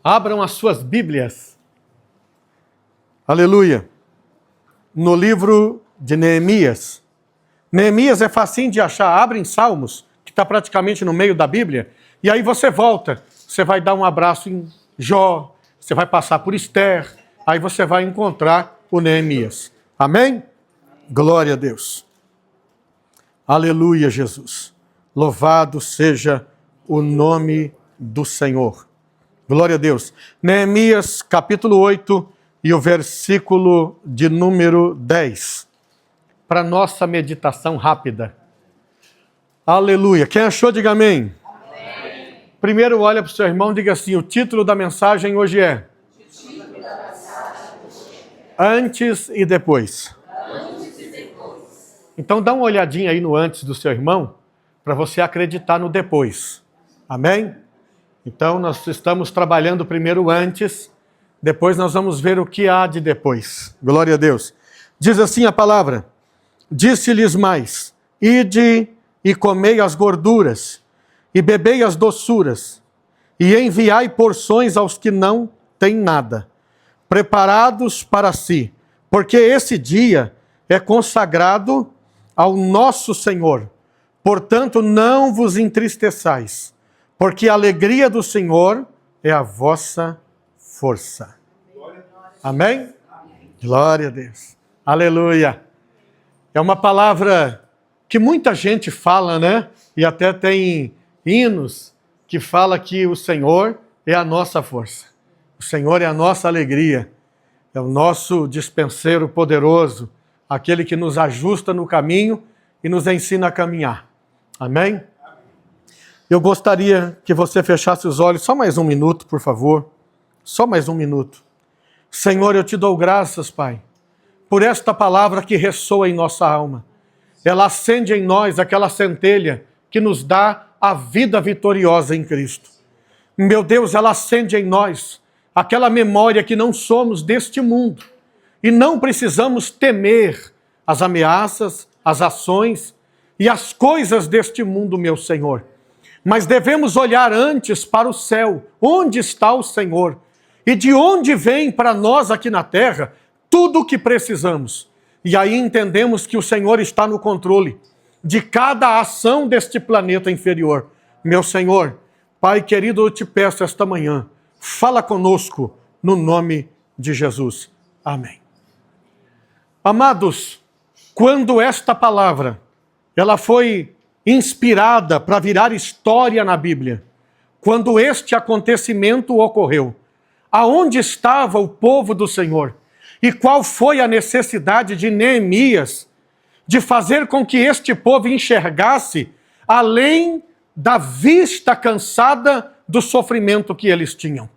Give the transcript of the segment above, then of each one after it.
Abram as suas Bíblias. Aleluia. No livro de Neemias. Neemias é facinho de achar. Abre em Salmos, que está praticamente no meio da Bíblia. E aí você volta. Você vai dar um abraço em Jó. Você vai passar por Esther. Aí você vai encontrar o Neemias. Amém? Glória a Deus. Aleluia, Jesus. Louvado seja o nome do Senhor. Glória a Deus. Neemias, capítulo 8 e o versículo de número 10. Para nossa meditação rápida. Aleluia. Quem achou, diga amém. Amém. Primeiro olha para o seu irmão e diga assim, o título da mensagem hoje é Antes e Depois. Então dá uma olhadinha aí no antes do seu irmão, para você acreditar no depois. Amém? Então nós estamos trabalhando primeiro antes, depois nós vamos ver o que há de depois. Glória a Deus. Diz assim a palavra, disse-lhes mais, ide e comei as gorduras, e bebei as doçuras, e enviai porções aos que não têm nada, preparados para si, porque esse dia é consagrado ao nosso Senhor. Portanto, não vos entristeçais, porque a alegria do Senhor é a vossa força. Amém? Glória a Deus. Aleluia. É uma palavra que muita gente fala, né? E até tem hinos que fala que o Senhor é a nossa força. O Senhor é a nossa alegria. É o nosso dispenseiro poderoso, aquele que nos ajusta no caminho e nos ensina a caminhar. Amém? Eu gostaria que você fechasse os olhos, só mais um minuto, por favor. Só mais um minuto. Senhor, eu te dou graças, Pai, por esta palavra que ressoa em nossa alma. Ela acende em nós aquela centelha que nos dá a vida vitoriosa em Cristo. Meu Deus, ela acende em nós aquela memória que não somos deste mundo e não precisamos temer as ameaças, as ações e as coisas deste mundo, meu Senhor. Mas devemos olhar antes para o céu, onde está o Senhor, e de onde vem para nós aqui na terra tudo o que precisamos. E aí entendemos que o Senhor está no controle de cada ação deste planeta inferior. Meu Senhor, Pai querido, eu te peço esta manhã, fala conosco no nome de Jesus. Amém. Amados, quando esta palavra ela foi inspirada para virar história na Bíblia, quando este acontecimento ocorreu, aonde estava o povo do Senhor? E qual foi a necessidade de Neemias de fazer com que este povo enxergasse além da vista cansada do sofrimento que eles tinham?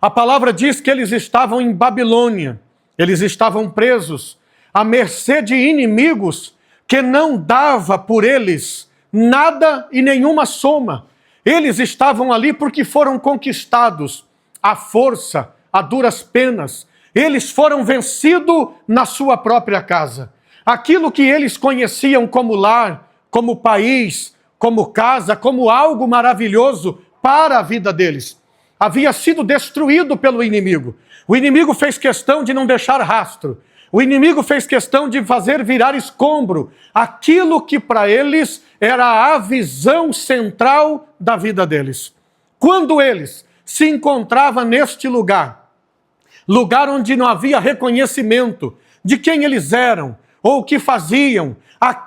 A palavra diz que eles estavam em Babilônia, eles estavam presos à mercê de inimigos que não dava por eles nada e nenhuma soma. Eles estavam ali porque foram conquistados à força, a duras penas. Eles foram vencidos na sua própria casa. Aquilo que eles conheciam como lar, como país, como casa, como algo maravilhoso para a vida deles, havia sido destruído pelo inimigo. O inimigo fez questão de não deixar rastro. O inimigo fez questão de fazer virar escombro aquilo que para eles era a visão central da vida deles. Quando eles se encontravam neste lugar onde não havia reconhecimento de quem eles eram ou o que faziam,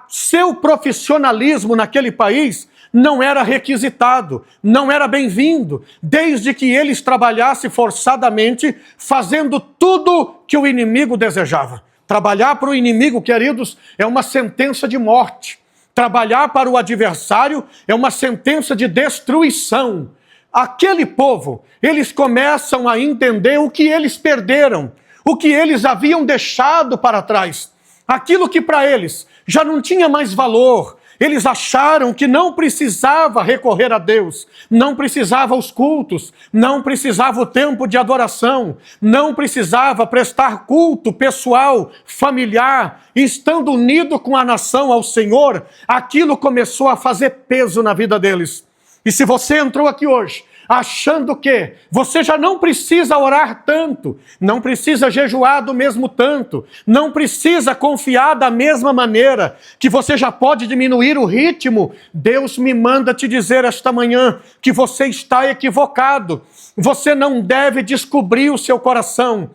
seu profissionalismo naquele país não era requisitado, não era bem-vindo, desde que eles trabalhassem forçadamente, fazendo tudo que o inimigo desejava. Trabalhar para o inimigo, queridos, é uma sentença de morte. Trabalhar para o adversário é uma sentença de destruição. Aquele povo, eles começam a entender o que eles perderam, o que eles haviam deixado para trás. Aquilo que para eles já não tinha mais valor. Eles acharam que não precisava recorrer a Deus, não precisava os cultos, não precisava o tempo de adoração, não precisava prestar culto pessoal, familiar, estando unido com a nação ao Senhor, aquilo começou a fazer peso na vida deles. E se você entrou aqui hoje achando que você já não precisa orar tanto, não precisa jejuar do mesmo tanto, não precisa confiar da mesma maneira, que você já pode diminuir o ritmo. Deus me manda te dizer esta manhã que você está equivocado. Você não deve descobrir o seu coração.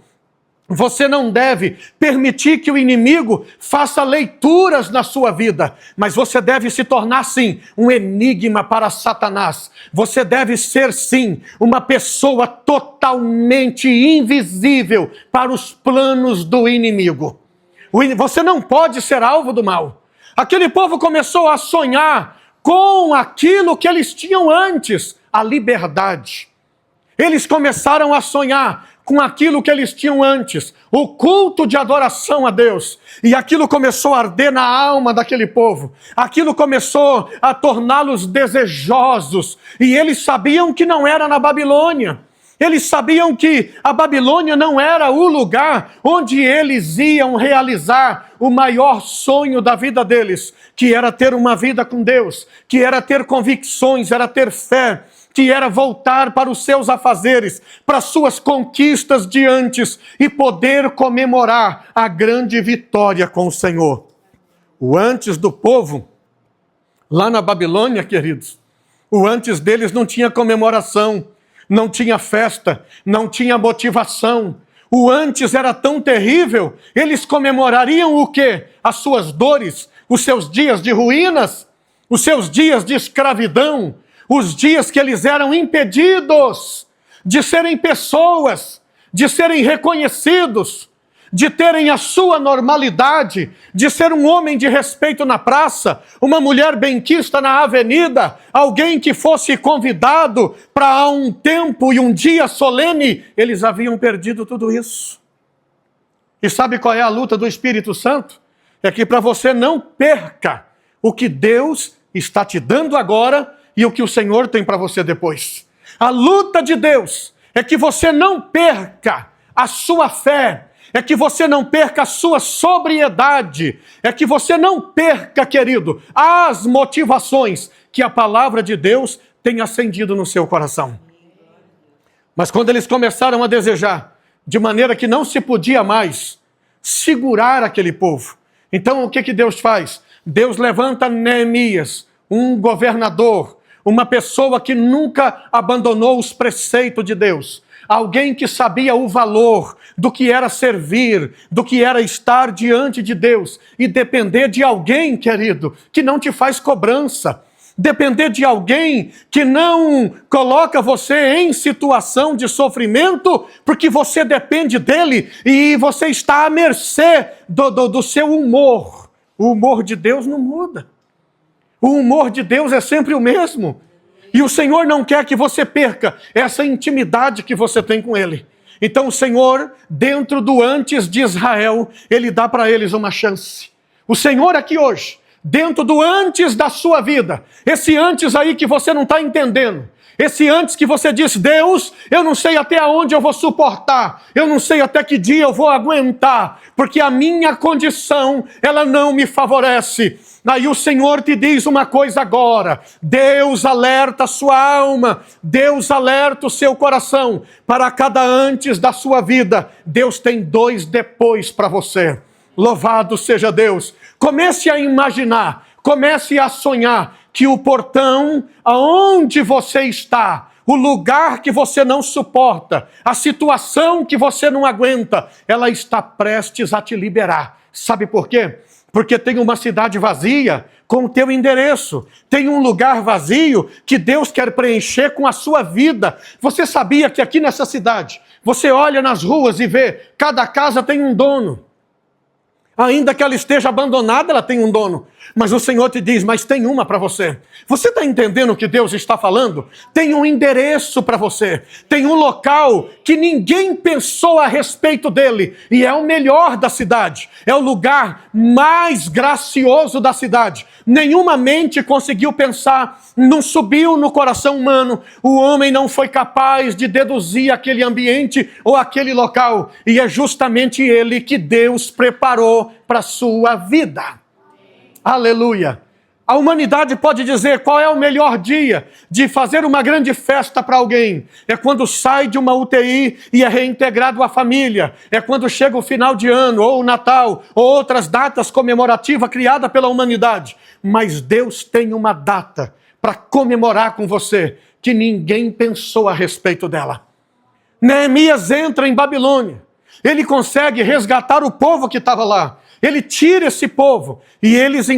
Você não deve permitir que o inimigo faça leituras na sua vida, mas você deve se tornar, sim, um enigma para Satanás. Você deve ser, sim, uma pessoa totalmente invisível para os planos do inimigo. Você não pode ser alvo do mal. Aquele povo começou a sonhar com aquilo que eles tinham antes, a liberdade. Eles começaram a sonhar com aquilo que eles tinham antes, o culto de adoração a Deus. E aquilo começou a arder na alma daquele povo. Aquilo começou a torná-los desejosos. E eles sabiam que não era na Babilônia. Eles sabiam que a Babilônia não era o lugar onde eles iam realizar o maior sonho da vida deles, que era ter uma vida com Deus, que era ter convicções, era ter fé, que era voltar para os seus afazeres, para as suas conquistas de antes e poder comemorar a grande vitória com o Senhor. O antes do povo, lá na Babilônia, queridos, o antes deles não tinha comemoração, não tinha festa, não tinha motivação. O antes era tão terrível, eles comemorariam o quê? As suas dores, os seus dias de ruínas, os seus dias de escravidão, os dias que eles eram impedidos de serem pessoas, de serem reconhecidos, de terem a sua normalidade, de ser um homem de respeito na praça, uma mulher benquista na avenida, alguém que fosse convidado para um tempo e um dia solene. Eles haviam perdido tudo isso. E sabe qual é a luta do Espírito Santo? É que para você não perca o que Deus está te dando agora e o que o Senhor tem para você depois. A luta de Deus é que você não perca a sua fé, é que você não perca a sua sobriedade, é que você não perca, querido, as motivações que a palavra de Deus tem acendido no seu coração. Mas quando eles começaram a desejar, de maneira que não se podia mais segurar aquele povo, então o que Deus faz? Deus levanta Neemias, um governador, uma pessoa que nunca abandonou os preceitos de Deus, alguém que sabia o valor do que era servir, do que era estar diante de Deus e depender de alguém, querido, que não te faz cobrança, depender de alguém que não coloca você em situação de sofrimento, porque você depende dele e você está à mercê do seu humor. O humor de Deus não muda. O humor de Deus é sempre o mesmo. E o Senhor não quer que você perca essa intimidade que você tem com Ele. Então o Senhor, dentro do antes de Israel, Ele dá para eles uma chance. O Senhor aqui hoje, dentro do antes da sua vida, esse antes aí que você não está entendendo, esse antes que você diz, Deus, eu não sei até onde eu vou suportar, eu não sei até que dia eu vou aguentar, porque a minha condição, ela não me favorece. Aí o Senhor te diz uma coisa agora, Deus alerta a sua alma, Deus alerta o seu coração, para cada antes da sua vida, Deus tem 2 depois para você. Louvado seja Deus. Comece a imaginar, comece a sonhar que o portão aonde você está, o lugar que você não suporta, a situação que você não aguenta, ela está prestes a te liberar. Sabe por quê? Porque tem uma cidade vazia com o teu endereço. Tem um lugar vazio que Deus quer preencher com a sua vida. Você sabia que aqui nessa cidade, você olha nas ruas e vê, cada casa tem um dono. Ainda que ela esteja abandonada, ela tem um dono. Mas o Senhor te diz, mas tem uma para você. Você está entendendo o que Deus está falando? Tem um endereço para você. Tem um local que ninguém pensou a respeito dele. E é o melhor da cidade. É o lugar mais gracioso da cidade. Nenhuma mente conseguiu pensar, não subiu no coração humano. O homem não foi capaz de deduzir aquele ambiente ou aquele local. E é justamente ele que Deus preparou para a sua vida. Aleluia! A humanidade pode dizer qual é o melhor dia de fazer uma grande festa para alguém. É quando sai de uma UTI e é reintegrado à família. É quando chega o final de ano, ou o Natal, ou outras datas comemorativas criadas pela humanidade. Mas Deus tem uma data para comemorar com você, que ninguém pensou a respeito dela. Neemias entra em Babilônia. Ele consegue resgatar o povo que estava lá. Ele tira esse povo e eles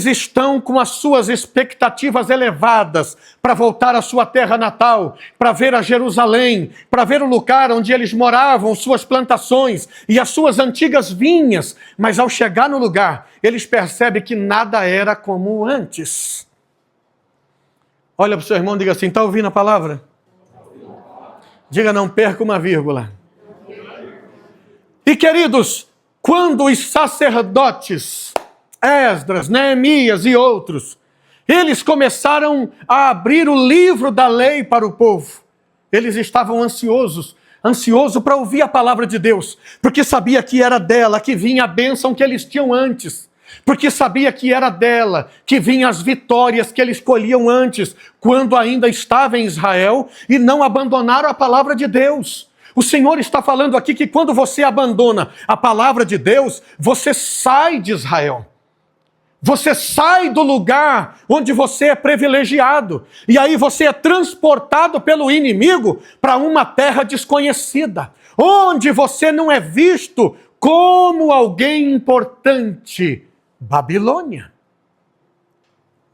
estão com as suas expectativas elevadas para voltar à sua terra natal, para ver a Jerusalém, para ver o lugar onde eles moravam, suas plantações e as suas antigas vinhas. Mas ao chegar no lugar, eles percebem que nada era como antes. Olha para o seu irmão e diga assim, está ouvindo a palavra? Diga, não perca uma vírgula. E queridos, quando os sacerdotes, Esdras, Neemias e outros, eles começaram a abrir o livro da lei para o povo, eles estavam ansiosos para ouvir a palavra de Deus, porque sabia que era dela que vinha a bênção que eles tinham antes, porque sabia que era dela que vinham as vitórias que eles colhiam antes, quando ainda estava em Israel e não abandonaram a palavra de Deus. O Senhor está falando aqui que quando você abandona a palavra de Deus, você sai de Israel. Você sai do lugar onde você é privilegiado. E aí você é transportado pelo inimigo para uma terra desconhecida, onde você não é visto como alguém importante. Babilônia.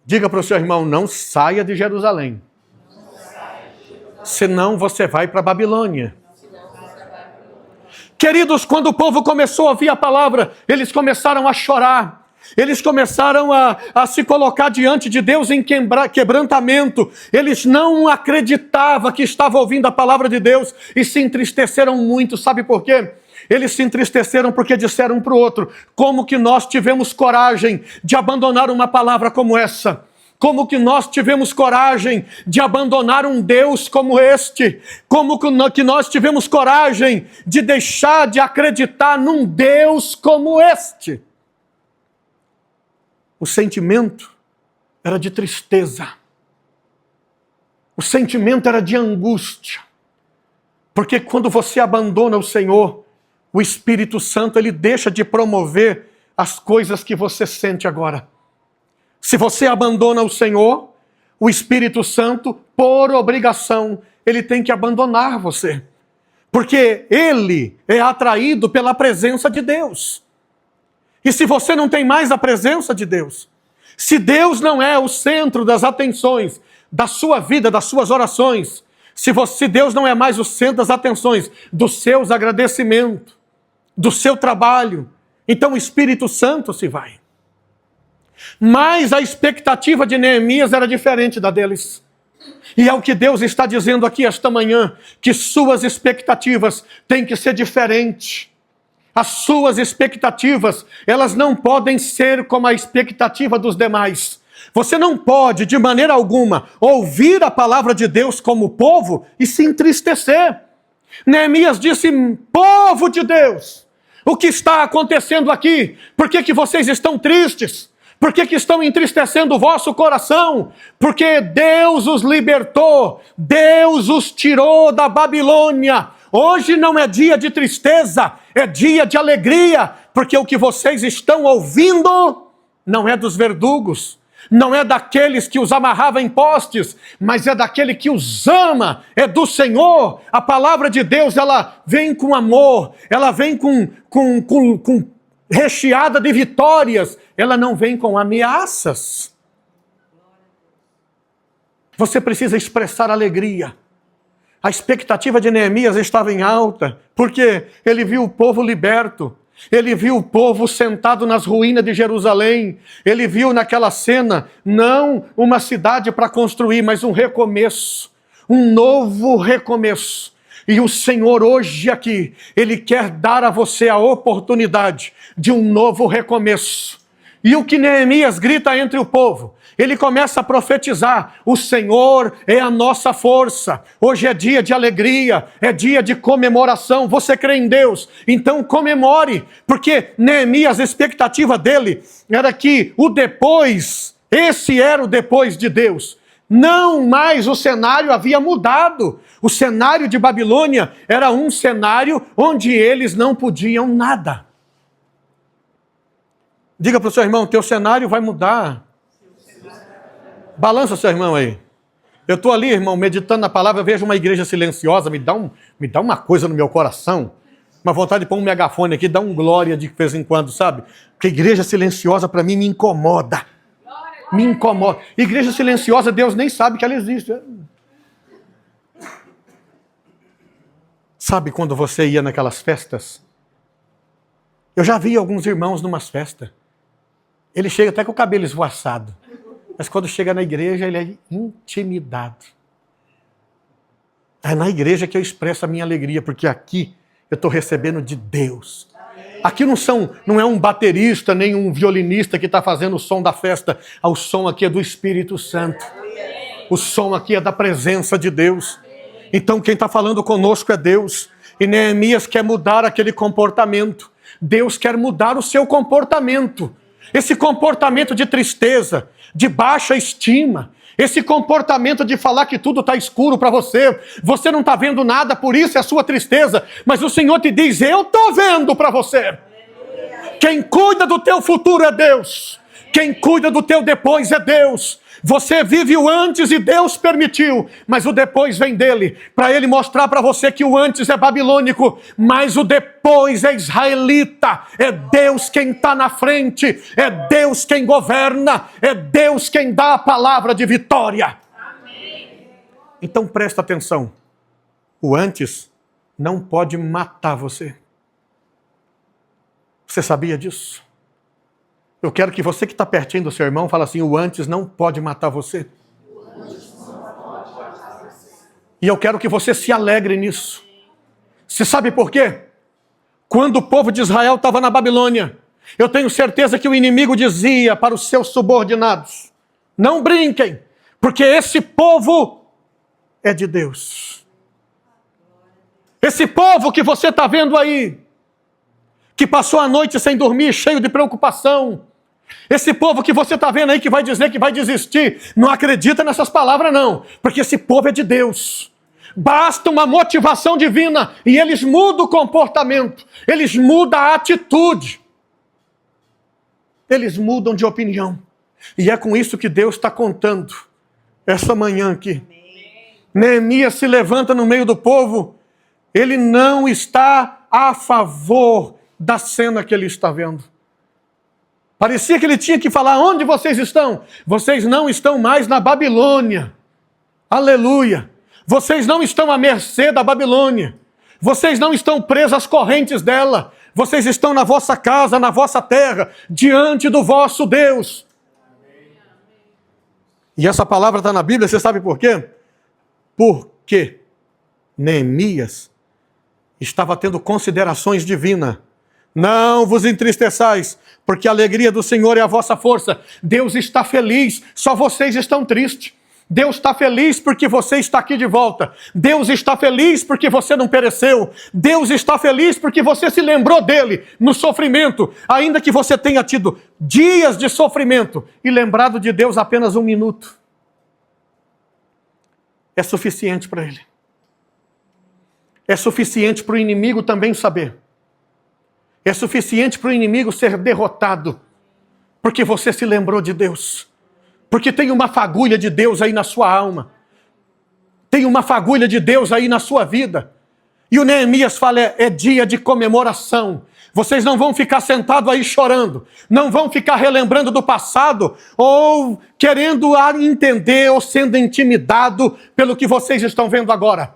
Diga para o seu irmão, não saia de Jerusalém. Senão você vai para Babilônia. Queridos, quando o povo começou a ouvir a palavra, eles começaram a chorar. Eles começaram a se colocar diante de Deus em quebrantamento. Eles não acreditavam que estavam ouvindo a palavra de Deus e se entristeceram muito. Sabe por quê? Eles se entristeceram porque disseram um para o outro, como que nós tivemos coragem de abandonar uma palavra como essa? Como que nós tivemos coragem de abandonar um Deus como este? Como que nós tivemos coragem de deixar de acreditar num Deus como este? O sentimento era de tristeza. O sentimento era de angústia. Porque quando você abandona o Senhor, o Espírito Santo, ele deixa de promover as coisas que você sente agora. Se você abandona o Senhor, o Espírito Santo, por obrigação, ele tem que abandonar você. Porque ele é atraído pela presença de Deus. E se você não tem mais a presença de Deus, se Deus não é o centro das atenções da sua vida, das suas orações, se Deus não é mais o centro das atenções dos seus agradecimentos, do seu trabalho, então o Espírito Santo se vai. Mas a expectativa de Neemias era diferente da deles. E é o que Deus está dizendo aqui esta manhã, que suas expectativas têm que ser diferentes. As suas expectativas, elas não podem ser como a expectativa dos demais. Você não pode, de maneira alguma, ouvir a palavra de Deus como povo e se entristecer. Neemias disse, povo de Deus, o que está acontecendo aqui? Por que vocês estão tristes? Por que estão entristecendo o vosso coração? Porque Deus os libertou, Deus os tirou da Babilônia. Hoje não é dia de tristeza, é dia de alegria, porque o que vocês estão ouvindo não é dos verdugos, não é daqueles que os amarravam em postes, mas é daquele que os ama, é do Senhor. A palavra de Deus, ela vem com amor, ela vem com recheada de vitórias, ela não vem com ameaças. Você precisa expressar alegria. A expectativa de Neemias estava em alta, porque ele viu o povo liberto, ele viu o povo sentado nas ruínas de Jerusalém, ele viu naquela cena, não uma cidade para construir, mas um recomeço, um novo recomeço. E o Senhor hoje aqui, Ele quer dar a você a oportunidade de um novo recomeço. E o que Neemias grita entre o povo? Ele começa a profetizar: o Senhor é a nossa força. Hoje é dia de alegria, é dia de comemoração. Você crê em Deus? Então comemore, porque Neemias, a expectativa dele era que o depois, esse era o depois de Deus. Não mais o cenário havia mudado. O cenário de Babilônia era um cenário onde eles não podiam nada. Diga para o seu irmão: teu cenário vai mudar. Balança seu irmão aí. Eu estou ali, irmão, meditando na palavra, eu vejo uma igreja silenciosa, me dá uma coisa no meu coração, uma vontade de pôr um megafone aqui, dar um glória de vez em quando, sabe? Porque igreja silenciosa para mim me incomoda. Me incomoda. Igreja silenciosa, Deus nem sabe que ela existe. Sabe quando você ia naquelas festas? Eu já vi alguns irmãos numas festas. Ele chega até com o cabelo esvoaçado. Mas quando chega na igreja, ele é intimidado. É na igreja que eu expresso a minha alegria, porque aqui eu estou recebendo de Deus. Aqui não é um baterista, nem um violinista que está fazendo o som da festa. O som aqui é do Espírito Santo. O som aqui é da presença de Deus. Então quem está falando conosco é Deus. E Neemias quer mudar aquele comportamento. Deus quer mudar o seu comportamento. Esse comportamento de tristeza, de baixa estima, esse comportamento de falar que tudo está escuro para você, você não está vendo nada, por isso é a sua tristeza, mas o Senhor te diz: eu estou vendo para você. Quem cuida do teu futuro é Deus, quem cuida do teu depois é Deus. Você vive o antes e Deus permitiu, mas o depois vem dele, para ele mostrar para você que o antes é babilônico, mas o depois é israelita. É Deus quem está na frente, é Deus quem governa, é Deus quem dá a palavra de vitória. Amém. Então presta atenção, o antes não pode matar você. Você sabia disso? Eu quero que você que está pertinho do seu irmão fale assim: o antes não pode matar você. E eu quero que você se alegre nisso. Você sabe por quê? Quando o povo de Israel estava na Babilônia, eu tenho certeza que o inimigo dizia para os seus subordinados: não brinquem, porque esse povo é de Deus. Esse povo que você está vendo aí, que passou a noite sem dormir, cheio de preocupação, esse povo que você está vendo aí que vai dizer que vai desistir, não acredita nessas palavras não, porque esse povo é de Deus. Basta uma motivação divina e eles mudam o comportamento, eles mudam a atitude, eles mudam de opinião. E é com isso que Deus está contando essa manhã aqui. Neemias se levanta no meio do povo, ele não está a favor da cena que ele está vendo. Parecia que ele tinha que falar: onde vocês estão? Vocês não estão mais na Babilônia. Aleluia. Vocês não estão à mercê da Babilônia. Vocês não estão presos às correntes dela. Vocês estão na vossa casa, na vossa terra, diante do vosso Deus. E essa palavra está na Bíblia, você sabe por quê? Porque Neemias estava tendo considerações divinas. Não vos entristeçais, porque a alegria do Senhor é a vossa força. Deus está feliz, só vocês estão tristes. Deus está feliz porque você está aqui de volta. Deus está feliz porque você não pereceu. Deus está feliz porque você se lembrou dele no sofrimento, ainda que você tenha tido dias de sofrimento e lembrado de Deus apenas 1 minuto. É suficiente para ele. É suficiente para o inimigo também saber. É suficiente para o inimigo ser derrotado, porque você se lembrou de Deus. Porque tem uma fagulha de Deus aí na sua alma. Tem uma fagulha de Deus aí na sua vida. E o Neemias fala: é dia de comemoração. Vocês não vão ficar sentados aí chorando. Não vão ficar relembrando do passado, ou querendo entender, ou sendo intimidado pelo que vocês estão vendo agora.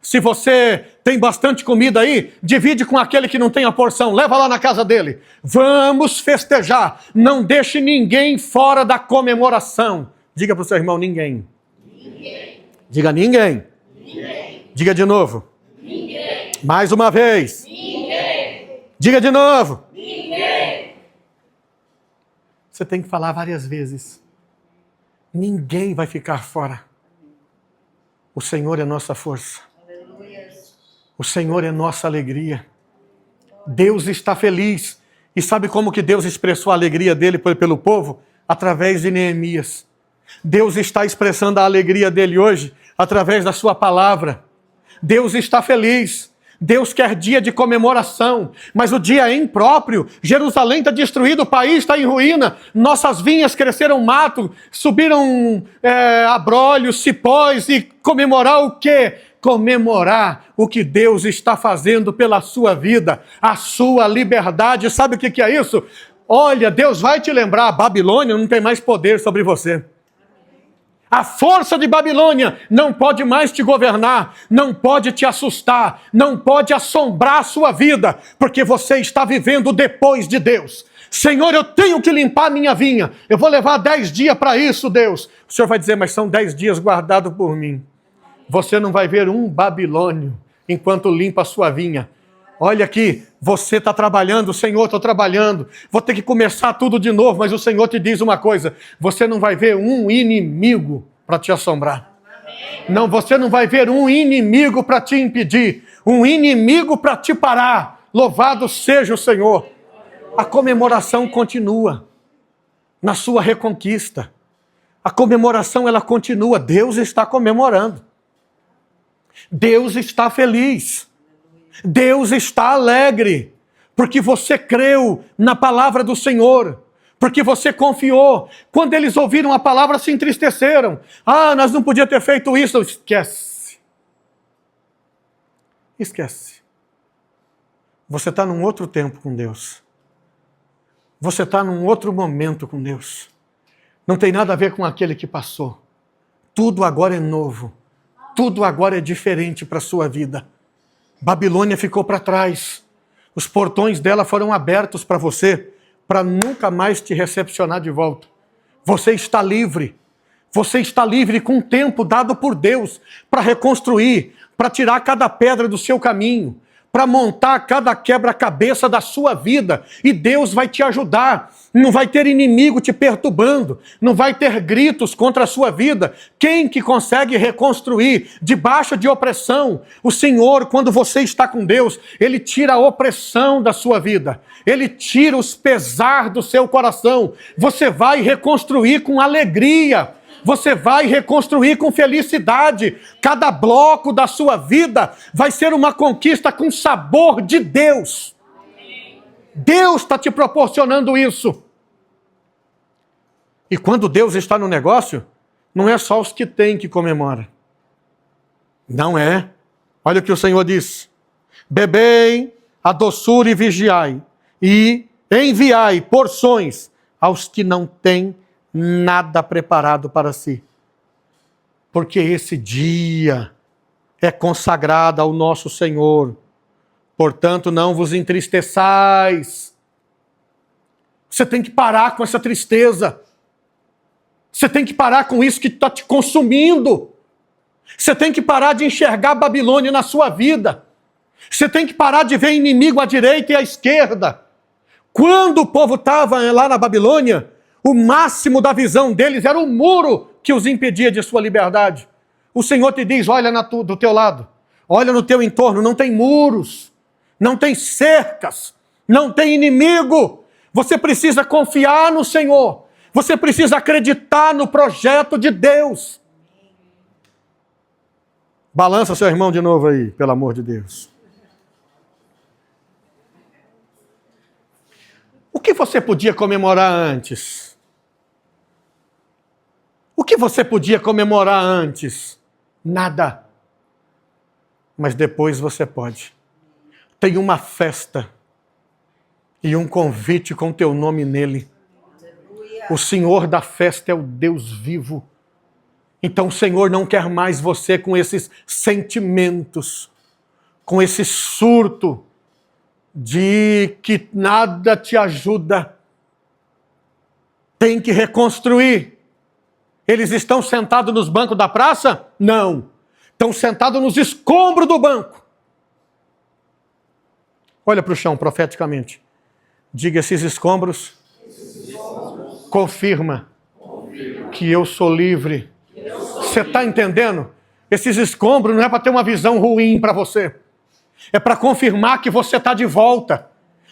Se você tem bastante comida aí, divide com aquele que não tem a porção. Leva lá na casa dele. Vamos festejar. Não deixe ninguém fora da comemoração. Diga para o seu irmão: ninguém. Ninguém. Diga: ninguém. Ninguém. Diga de novo. Ninguém. Mais uma vez. Ninguém. Diga de novo. Ninguém. Você tem que falar várias vezes. Ninguém vai ficar fora. O Senhor é nossa força. O Senhor é nossa alegria. Deus está feliz. E sabe como que Deus expressou a alegria dele pelo povo? Através de Neemias. Deus está expressando a alegria dele hoje através da sua palavra. Deus está feliz. Deus quer dia de comemoração, mas o dia é impróprio. Jerusalém está destruída, o país está em ruína, nossas vinhas cresceram mato, subiram abrolhos, cipós, e comemorar o quê? Comemorar o que Deus está fazendo pela sua vida, a sua liberdade. Sabe o que é isso? Olha, Deus vai te lembrar, a Babilônia não tem mais poder sobre você. A força de Babilônia não pode mais te governar, não pode te assustar, não pode assombrar a sua vida, porque você está vivendo depois de Deus. Senhor, eu tenho que limpar a minha vinha, eu vou levar 10 dias para isso, Deus. O Senhor vai dizer, mas são 10 dias guardados por mim. Você não vai ver um babilônio enquanto limpa a sua vinha. Olha aqui, você está trabalhando, Senhor, estou trabalhando, vou ter que começar tudo de novo, mas o Senhor te diz uma coisa, você não vai ver um inimigo para te assombrar. Não, você não vai ver um inimigo para te impedir, um inimigo para te parar. Louvado seja o Senhor. A comemoração continua na sua reconquista. A comemoração, ela continua, Deus está comemorando. Deus está feliz. Deus está alegre, porque você creu na palavra do Senhor, porque você confiou. Quando eles ouviram a palavra, se entristeceram. Ah, nós não podíamos ter feito isso. Esquece. Esquece. Você está num outro tempo com Deus. Você está num outro momento com Deus. Não tem nada a ver com aquele que passou. Tudo agora é novo. Tudo agora é diferente para a sua vida. Babilônia ficou para trás. Os portões dela foram abertos para você, para nunca mais te recepcionar de volta. Você está livre. Você está livre com o tempo dado por Deus para reconstruir, para tirar cada pedra do seu caminho, para montar cada quebra-cabeça da sua vida. E Deus vai te ajudar. Não vai ter inimigo te perturbando. Não vai ter gritos contra a sua vida. Quem que consegue reconstruir debaixo de opressão? O Senhor, quando você está com Deus, Ele tira a opressão da sua vida. Ele tira os pesar do seu coração. Você vai reconstruir com alegria. Você vai reconstruir com felicidade. Cada bloco da sua vida vai ser uma conquista com sabor de Deus. Deus está te proporcionando isso. E quando Deus está no negócio, não é só os que têm que comemoram. Não é. Olha o que o Senhor diz. Bebei a doçura e vigiai, e enviai porções aos que não têm nada preparado para si. Porque esse dia é consagrado ao nosso Senhor. Portanto, não vos entristeçais. Você tem que parar com essa tristeza. Você tem que parar com isso que está te consumindo. Você tem que parar de enxergar a Babilônia na sua vida. Você tem que parar de ver inimigo à direita e à esquerda. Quando o povo estava lá na Babilônia, o máximo da visão deles era o muro que os impedia de sua liberdade. O Senhor te diz, olha do teu lado, olha no teu entorno, não tem muros, não tem cercas, não tem inimigo. Você precisa confiar no Senhor. Você precisa acreditar no projeto de Deus. Balança seu irmão de novo aí, pelo amor de Deus. O que você podia comemorar antes? O que você podia comemorar antes? Nada. Mas depois você pode. Tem uma festa e um convite com teu nome nele. O Senhor da festa é o Deus vivo. Então o Senhor não quer mais você com esses sentimentos, com esse surto de que nada te ajuda. Tem que reconstruir. Eles estão sentados nos bancos da praça? Não. Estão sentados nos escombros do banco. Olha para o chão profeticamente. Diga, esses escombros confirma que eu sou livre. Você está entendendo? Esses escombros não é para ter uma visão ruim para você. É para confirmar que você está de volta.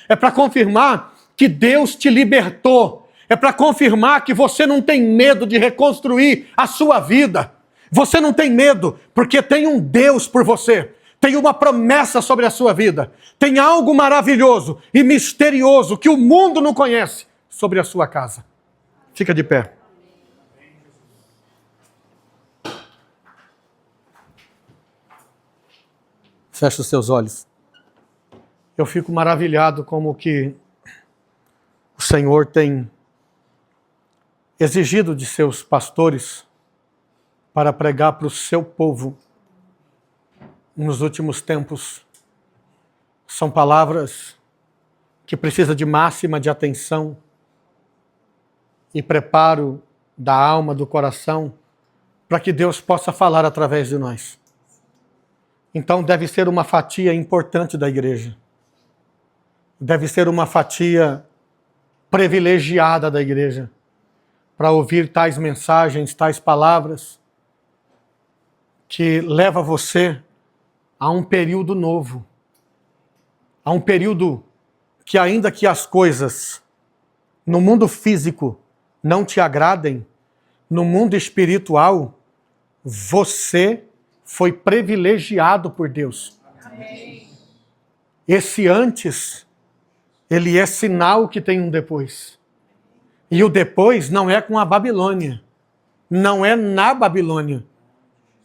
É para confirmar que Deus te libertou. É para confirmar que você não tem medo de reconstruir a sua vida. Você não tem medo, porque tem um Deus por você. Tem uma promessa sobre a sua vida. Tem algo maravilhoso e misterioso que o mundo não conhece sobre a sua casa. Fica de pé. Feche os seus olhos. Eu fico maravilhado como que o Senhor tem exigido de seus pastores para pregar para o seu povo nos últimos tempos. São palavras que precisam de máxima de atenção e preparo da alma, do coração, para que Deus possa falar através de nós. Então deve ser uma fatia importante da igreja. Deve ser uma fatia privilegiada da igreja para ouvir tais mensagens, tais palavras que leva você a um período novo. A um período que, ainda que as coisas no mundo físico não te agradem, no mundo espiritual, você foi privilegiado por Deus. Amém. Esse antes, ele é sinal que tem um depois. E o depois não é com a Babilônia. Não é na Babilônia.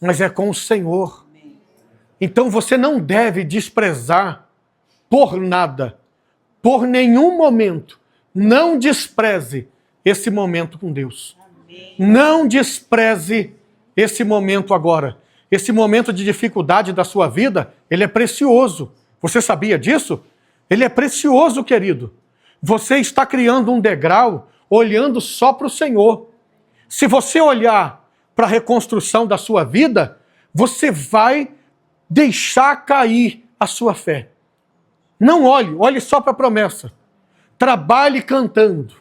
Mas é com o Senhor. Então você não deve desprezar por nada, por nenhum momento. Não despreze esse momento com Deus. Não despreze esse momento agora. Esse momento de dificuldade da sua vida, ele é precioso. Você sabia disso? Ele é precioso, querido. Você está criando um degrau olhando só para o Senhor. Se você olhar para a reconstrução da sua vida, você vai deixar cair a sua fé. Não olhe só para a promessa. Trabalhe cantando,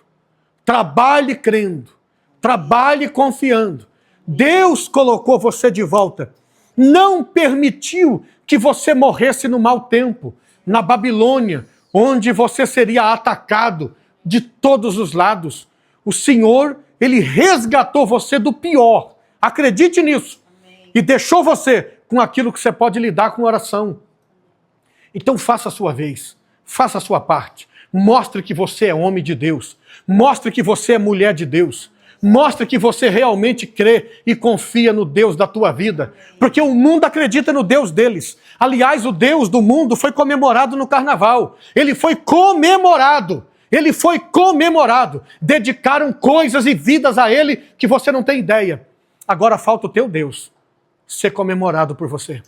trabalhe crendo, trabalhe confiando. Deus colocou você de volta. Não permitiu que você morresse no mau tempo, na Babilônia, onde você seria atacado de todos os lados. O Senhor, Ele resgatou você do pior. Acredite nisso. Amém. E deixou você com aquilo que você pode lidar com oração. Então faça a sua vez. Faça a sua parte. Mostre que você é homem de Deus. Mostre que você é mulher de Deus. Mostre que você realmente crê e confia no Deus da tua vida. Porque o mundo acredita no Deus deles. Aliás, o Deus do mundo foi comemorado no carnaval. Ele foi comemorado. Ele foi comemorado. Dedicaram coisas e vidas a ele que você não tem ideia. Agora falta o teu Deus ser comemorado por você.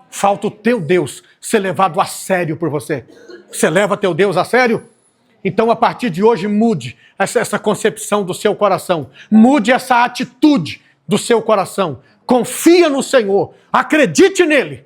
Falta o teu Deus ser levado a sério por você. Você leva teu Deus a sério? Então, a partir de hoje, mude essa concepção do seu coração. Mude essa atitude do seu coração. Confia no Senhor. Acredite nele.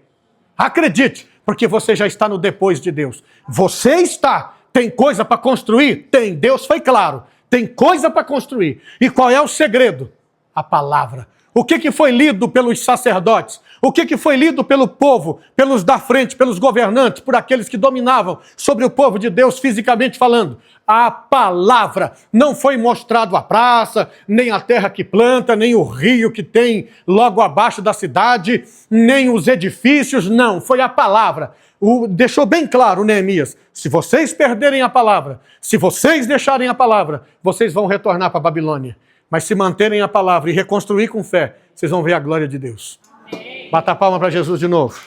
Acredite, porque você já está no depois de Deus. Você está. Tem coisa para construir? Tem. Deus foi claro. Tem coisa para construir. E qual é o segredo? A palavra. O que foi lido pelos sacerdotes? O que foi lido pelo povo, pelos da frente, pelos governantes, por aqueles que dominavam sobre o povo de Deus fisicamente falando? A palavra. Não foi mostrado a praça, nem a terra que planta, nem o rio que tem logo abaixo da cidade, nem os edifícios, não. Foi a palavra. Deixou bem claro Neemias, se vocês perderem a palavra, se vocês deixarem a palavra, vocês vão retornar para a Babilônia. Mas se manterem a palavra e reconstruir com fé, vocês vão ver a glória de Deus. Amém. Bata a palma para Jesus de novo.